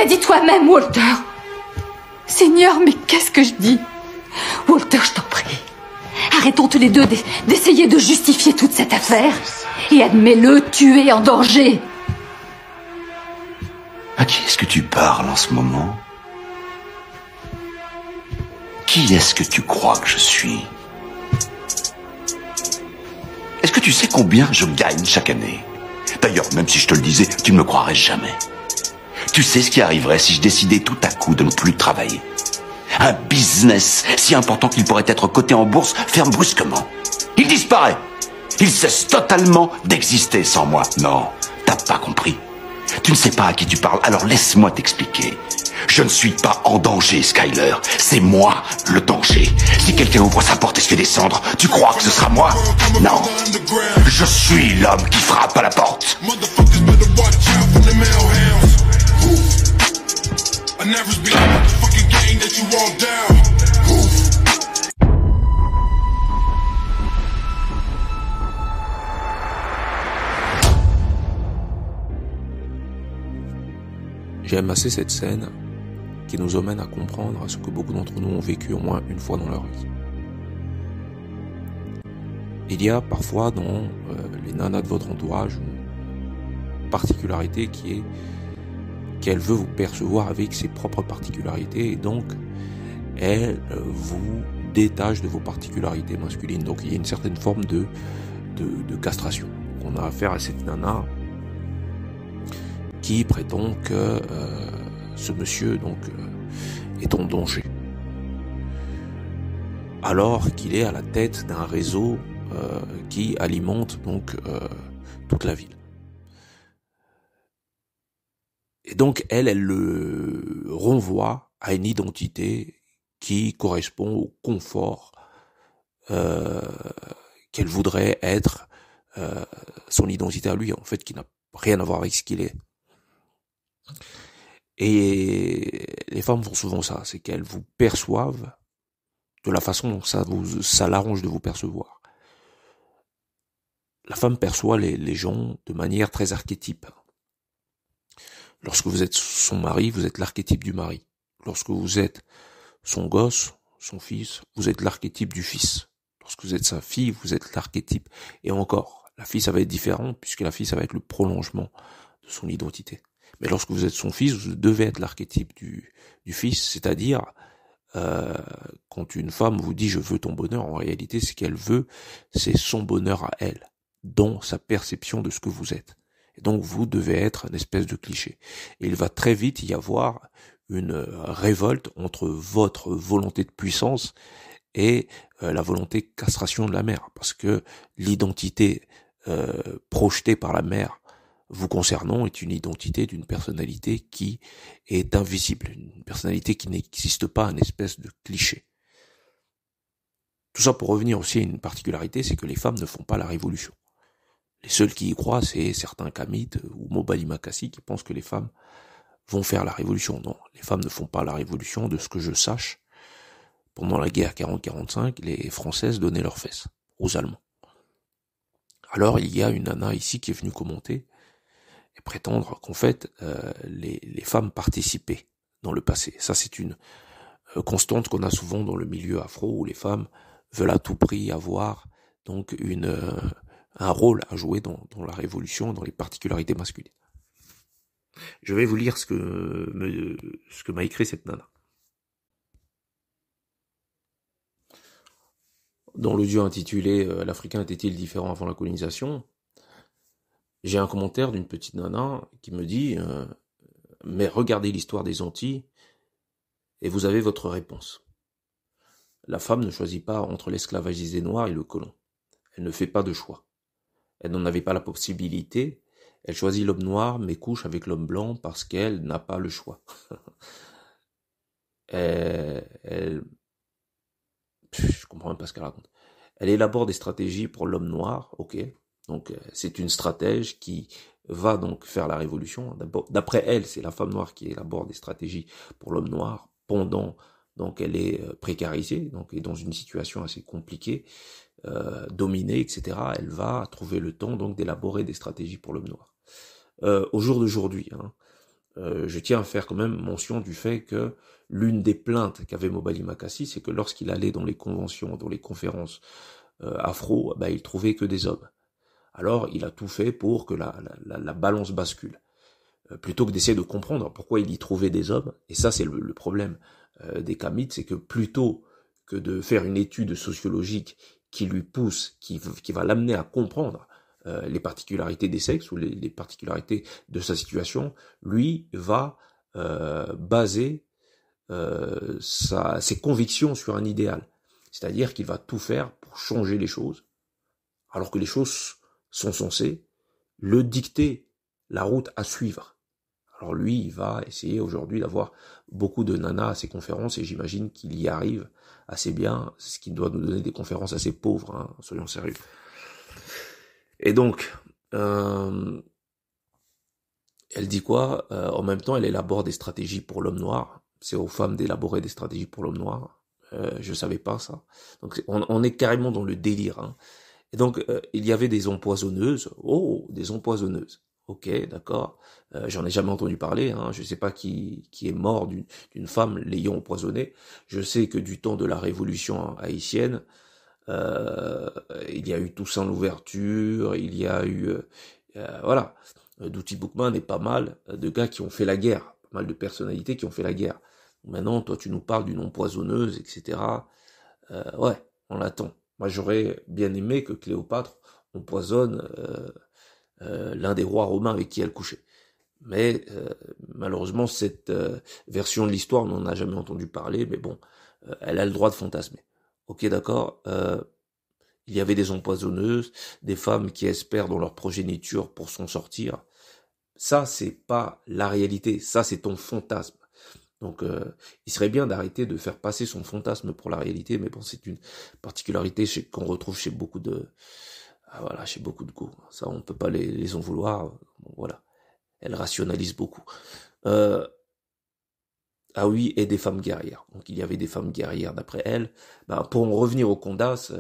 l'as dit toi-même, Walter. Seigneur, mais qu'est-ce que je dis? Walter, je t'en prie. Arrêtons tous les deux d'essayer de justifier toute cette affaire. Et admets-le, tu es en danger. À qui est-ce que tu parles en ce moment? Qui est-ce que tu crois que je suis? Est-ce que tu sais combien je gagne chaque année? D'ailleurs, même si je te le disais, tu ne me croirais jamais. Tu sais ce qui arriverait si je décidais tout à coup de ne plus travailler? Un business si important qu'il pourrait être coté en bourse ferme brusquement. Il disparaît. Il cesse totalement d'exister sans moi. Non, t'as pas compris. Tu ne sais pas à qui tu parles, alors laisse-moi t'expliquer. Je ne suis pas en danger, Skyler. C'est moi le danger. Si quelqu'un ouvre sa porte et se fait descendre, tu crois que ce sera moi? Non. Je suis l'homme qui frappe à la porte. J'aime assez cette scène qui nous emmène à comprendre ce que beaucoup d'entre nous ont vécu au moins une fois dans leur vie. Il y a parfois dans les nanas de votre entourage une particularité qui est qu'elle veut vous percevoir avec ses propres particularités et donc elle vous détache de vos particularités masculines. Donc il y a une certaine forme de castration. On a affaire à cette nana qui prétend que ce monsieur donc est en danger, alors qu'il est à la tête d'un réseau qui alimente donc toute la ville. Et donc elle le renvoie à une identité qui correspond au confort qu'elle voudrait être son identité à lui, en fait, qui n'a rien à voir avec ce qu'il est. Et les femmes font souvent ça, c'est qu'elles vous perçoivent de la façon dont ça l'arrange de vous percevoir. La femme perçoit les gens de manière très archétype. Lorsque vous êtes son mari, vous êtes l'archétype du mari. Lorsque vous êtes son gosse, son fils, vous êtes l'archétype du fils. Lorsque vous êtes sa fille, vous êtes l'archétype. Et encore, la fille, ça va être différent, puisque la fille, ça va être le prolongement de son identité. Mais lorsque vous êtes son fils, vous devez être l'archétype du fils, c'est-à-dire quand une femme vous dit « je veux ton bonheur », en réalité, ce qu'elle veut, c'est son bonheur à elle, dans sa perception de ce que vous êtes. Et donc, vous devez être une espèce de cliché. Et il va très vite y avoir une révolte entre votre volonté de puissance et la volonté de castration de la mère, parce que l'identité projetée par la mère vous concernant est une identité d'une personnalité qui est invisible, une personnalité qui n'existe pas, une espèce de cliché. Tout ça pour revenir aussi à une particularité, c'est que les femmes ne font pas la révolution. Les seuls qui y croient, c'est certains Kamites ou Mobali Makassi qui pensent que les femmes vont faire la révolution. Non, les femmes ne font pas la révolution. De ce que je sache, pendant la guerre 40-45, les Françaises donnaient leurs fesses aux Allemands. Alors il y a une nana ici qui est venue commenter et prétendre qu'en fait les femmes participaient dans le passé. Ça c'est une constante qu'on a souvent dans le milieu afro, où les femmes veulent à tout prix avoir donc un rôle à jouer dans la révolution, dans les particularités masculines. Je vais vous lire ce que m'a écrit cette nana. Dans l'audio intitulé « L'Africain était-il différent avant la colonisation ?», j'ai un commentaire d'une petite nana qui me dit « Mais regardez l'histoire des Antilles et vous avez votre réponse. La femme ne choisit pas entre l'esclavagisé noir et le colon. Elle ne fait pas de choix. Elle n'en avait pas la possibilité. Elle choisit l'homme noir mais couche avec l'homme blanc parce qu'elle n'a pas le choix. » Je comprends même pas ce qu'elle raconte. Elle élabore des stratégies pour l'homme noir, ok. Donc c'est une stratège qui va donc faire la révolution. D'après elle, c'est la femme noire qui élabore des stratégies pour l'homme noir pendant donc elle est précarisée, donc est dans une situation assez compliquée, dominée, etc. Elle va trouver le temps donc d'élaborer des stratégies pour l'homme noir. Au jour d'aujourd'hui, je tiens à faire quand même mention du fait que l'une des plaintes qu'avait Mobali Makassi, c'est que lorsqu'il allait dans les conventions, dans les conférences afro, il trouvait que des hommes. Alors il a tout fait pour que la balance bascule. Plutôt que d'essayer de comprendre pourquoi il y trouvait des hommes, et ça c'est le problème des Kamites, c'est que plutôt que de faire une étude sociologique qui lui pousse, qui va l'amener à comprendre les particularités des sexes ou les particularités de sa situation, lui va baser ses convictions sur un idéal. C'est-à-dire qu'il va tout faire pour changer les choses, alors que les choses sont censées le dicter la route à suivre. Alors lui, il va essayer aujourd'hui d'avoir beaucoup de nanas à ses conférences, et j'imagine qu'il y arrive assez bien, ce qui doit nous donner des conférences assez pauvres, hein, soyons sérieux. Et donc, elle dit quoi? En même temps, elle élabore des stratégies pour l'homme noir. C'est aux femmes d'élaborer des stratégies pour l'homme noir. Je savais pas ça. Donc on est carrément dans le délire, hein. Et donc, il y avait des empoisonneuses. Oh, des empoisonneuses. Ok, d'accord. J'en ai jamais entendu parler. Hein. Je sais pas qui est mort d'une femme l'ayant empoisonné. Je sais que du temps de la Révolution haïtienne, il y a eu Toussaint Louverture, il y a eu... voilà. Douty Boukman et pas mal de gars qui ont fait la guerre. Pas mal de personnalités qui ont fait la guerre. Maintenant, toi, tu nous parles d'une empoisonneuse, etc. Ouais, on l'attend. Moi, j'aurais bien aimé que Cléopâtre empoisonne l'un des rois romains avec qui elle couchait. Mais malheureusement, cette version de l'histoire, on n'en a jamais entendu parler, mais bon, elle a le droit de fantasmer. Ok, d'accord. Il y avait des empoisonneuses, des femmes qui espèrent dans leur progéniture pour s'en sortir. Ça, c'est pas la réalité, ça, c'est ton fantasme. Donc, il serait bien d'arrêter de faire passer son fantasme pour la réalité, mais bon, c'est une particularité qu'on retrouve chez beaucoup de, chez beaucoup de go. Ça, on peut pas les en vouloir. Bon, voilà, elles rationalisent beaucoup. Ah oui, et des femmes guerrières. Donc, il y avait des femmes guerrières d'après elle. Pour en revenir aux Kondas,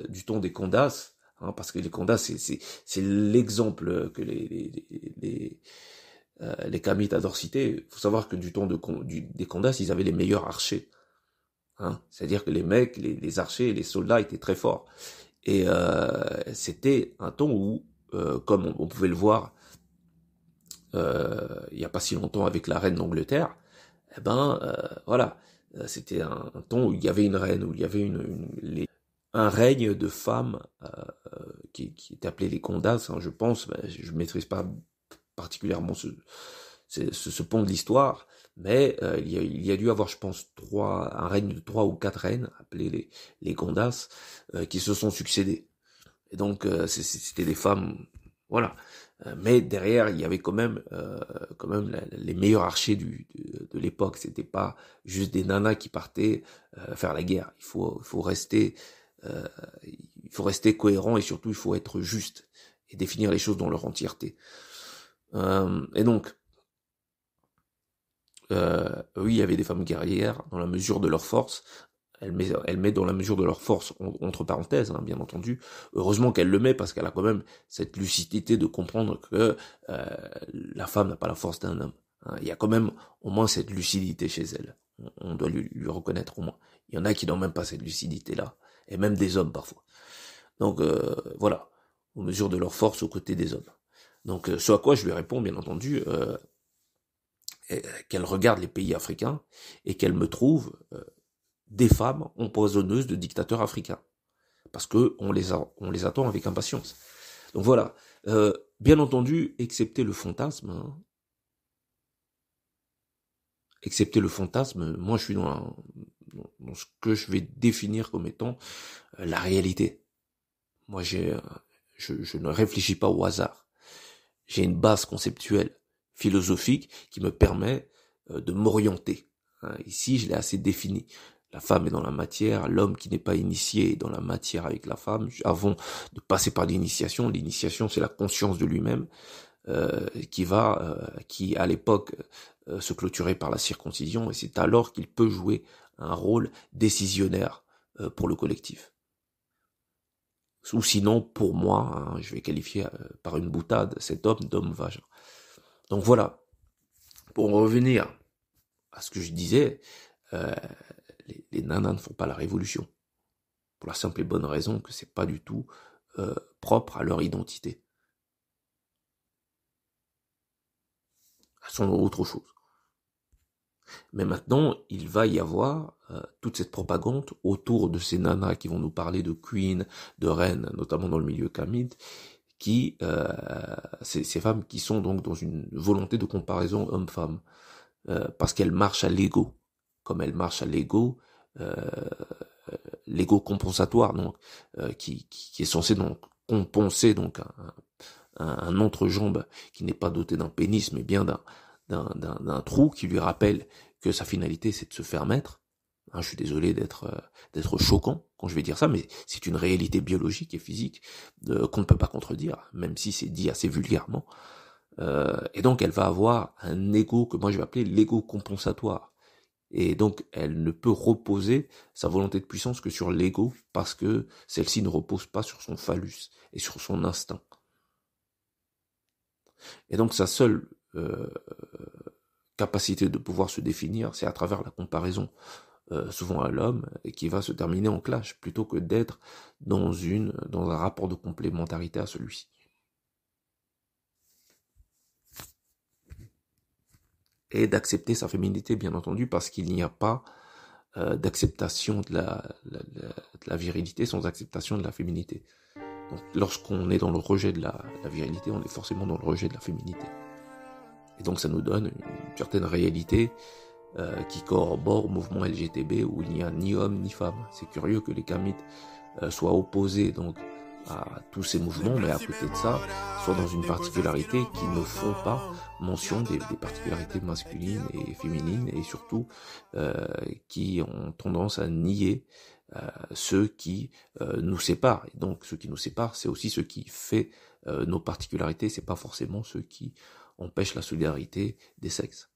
du ton des Kondas, hein, parce que les Kondas, c'est l'exemple que les Kamites adorent citer. Il faut savoir que du temps des Kondas, ils avaient les meilleurs archers. Hein. C'est-à-dire que les mecs, les archers et les soldats étaient très forts. Et c'était un temps où, comme on pouvait le voir il n'y a pas si longtemps avec la reine d'Angleterre, voilà, c'était un temps où il y avait une reine, où il y avait un règne de femmes qui est appelé les Kondas, hein, je pense. Je ne maîtrise pas particulièrement ce pont de l'histoire, mais il y a dû avoir, je pense, un règne de 3 ou 4 reines, appelées les Kondas, qui se sont succédées. Et donc, c'était des femmes, voilà. Mais derrière, il y avait quand même les meilleurs archers de l'époque. C'était pas juste des nanas qui partaient faire la guerre. Il faut rester cohérent, et surtout il faut être juste et définir les choses dans leur entièreté. Et donc, oui, il y avait des femmes guerrières dans la mesure de leur force. Elle met dans la mesure de leur force, entre parenthèses, hein, bien entendu. Heureusement qu'elle le met, parce qu'elle a quand même cette lucidité de comprendre que la femme n'a pas la force d'un homme. Hein. Il y a quand même au moins cette lucidité chez elle. On doit lui reconnaître au moins. Il y en a qui n'ont même pas cette lucidité-là, et même des hommes parfois. Donc voilà, aux mesures de leur force aux côtés des hommes. Donc ce à quoi je lui réponds, bien entendu, qu'elle regarde les pays africains et qu'elle me trouve des femmes empoisonneuses de dictateurs africains, parce que on les attend avec impatience. Donc voilà, bien entendu, excepté le fantasme, hein, moi je suis dans ce que je vais définir comme étant la réalité. Moi je ne réfléchis pas au hasard. J'ai une base conceptuelle, philosophique, qui me permet de m'orienter. Hein, ici, je l'ai assez défini. La femme est dans la matière, l'homme qui n'est pas initié est dans la matière avec la femme. Avant de passer par l'initiation, c'est la conscience de lui-même qui à l'époque se clôturait par la circoncision, et c'est alors qu'il peut jouer un rôle décisionnaire pour le collectif. Ou sinon, pour moi, hein, je vais qualifier par une boutade cet homme d'homme vagin. Donc voilà. Pour en revenir à ce que je disais, les nanas ne font pas la révolution. Pour la simple et bonne raison que c'est pas du tout propre à leur identité. Elles sont autre chose. Mais maintenant, il va y avoir toute cette propagande autour de ces nanas qui vont nous parler de queen, de reine, notamment dans le milieu kamite, qui ces femmes qui sont donc dans une volonté de comparaison homme-femme, parce qu'elles marchent à l'ego, comme elles marchent à l'ego, l'ego compensatoire, donc qui est censé donc compenser donc un entrejambe qui n'est pas doté d'un pénis, mais bien d'un trou qui lui rappelle que sa finalité c'est de se faire mettre. Je suis désolé d'être choquant quand je vais dire ça, mais c'est une réalité biologique et physique qu'on ne peut pas contredire, même si c'est dit assez vulgairement. Et donc elle va avoir un ego que moi je vais appeler l'ego compensatoire. Et donc elle ne peut reposer sa volonté de puissance que sur l'ego, parce que celle-ci ne repose pas sur son phallus et sur son instinct. Et donc sa seule capacité de pouvoir se définir, c'est à travers la comparaison souvent à l'homme, et qui va se terminer en clash, plutôt que d'être dans un rapport de complémentarité à celui-ci. Et d'accepter sa féminité, bien entendu, parce qu'il n'y a pas d'acceptation de la virilité sans acceptation de la féminité. Donc, lorsqu'on est dans le rejet de la virilité, on est forcément dans le rejet de la féminité. Et donc ça nous donne une certaine réalité qui corrobore au mouvement LGTB, où il n'y a ni homme ni femme. C'est curieux que les kamites soient opposés donc à tous ces mouvements, mais à côté de ça, soient dans une particularité qui ne font pas mention des particularités masculines et féminines, et surtout qui ont tendance à nier ceux qui nous séparent. Et donc ceux qui nous séparent, c'est aussi ce qui fait nos particularités, c'est pas forcément ceux qui empêchent la solidarité des sexes.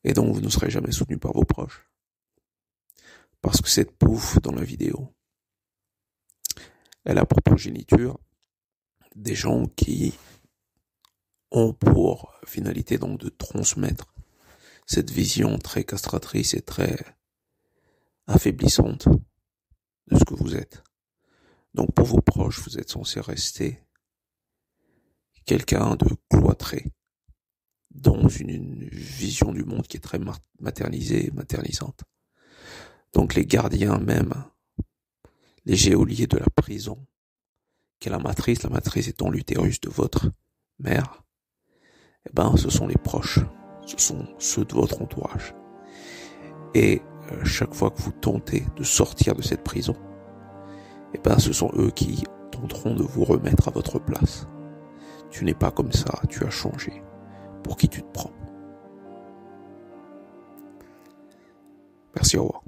Et donc vous ne serez jamais soutenu par vos proches. Parce que cette pouffe dans la vidéo, elle a pour progéniture des gens qui ont pour finalité donc de transmettre cette vision très castratrice et très affaiblissante de ce que vous êtes. Donc pour vos proches, vous êtes censé rester quelqu'un de cloîtré, dans une vision du monde qui est très maternisée et maternisante. Donc les gardiens même, les geôliers de la prison, qui est la matrice étant l'utérus de votre mère, eh ben ce sont les proches, ce sont ceux de votre entourage. Et chaque fois que vous tentez de sortir de cette prison, eh ben ce sont eux qui tenteront de vous remettre à votre place. Tu n'es pas comme ça, tu as changé. Pour qui tu te prends? Merci, au revoir.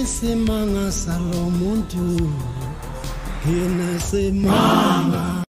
Semana Salomuntu, Semana.